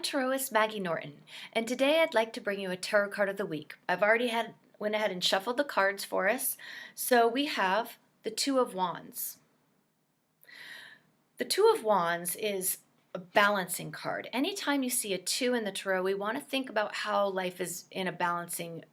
I'm Tarotist Maggie Norton, and today I'd like to bring you a tarot card of the week. I've already went ahead and shuffled the cards for us. So we have the Two of Wands. The Two of Wands is a balancing card. Anytime you see a two in the tarot, we want to think about how life is in a balancing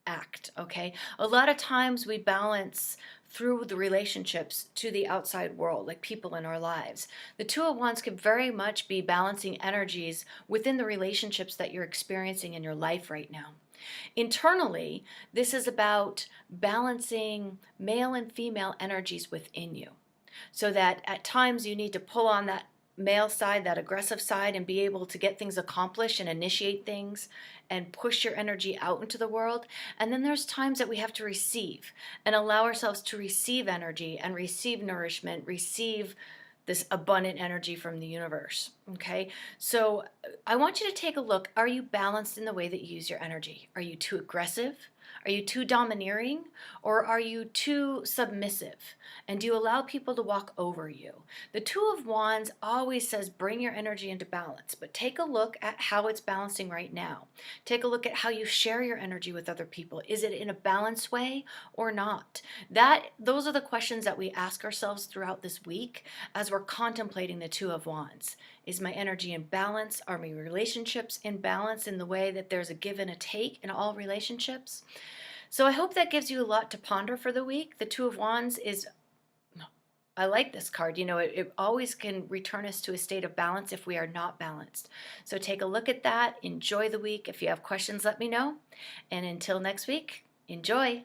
act, okay? A lot of times we balance through the relationships to the outside world, like people in our lives. The Two of Wands could very much be balancing energies within the relationships that you're experiencing in your life right now. Internally, this is about balancing male and female energies within you, so that at times you need to pull on that male side, that aggressive side, and be able to get things accomplished and initiate things and push your energy out into the world. And then there's times that we have to receive and allow ourselves to receive energy and receive nourishment, receive this abundant energy from the universe. Okay, so I want you to take a look. Are you balanced in the way that you use your energy? Are you too aggressive? Are you too domineering? Or are you too submissive? And do you allow people to walk over you? The Two of Wands always says bring your energy into balance, but take a look at how it's balancing right now. Take a look at how you share your energy with other people. Is it in a balanced way or not? Those are the questions that we ask ourselves throughout this week as we're contemplating the Two of Wands. Is my energy in balance? Are my relationships in balance in the way that there's a give and a take in all relationships? So I hope that gives you a lot to ponder for the week. The Two of Wands I like this card. You know, it always can return us to a state of balance if we are not balanced. So take a look at that. Enjoy the week. If you have questions, let me know. And until next week, enjoy.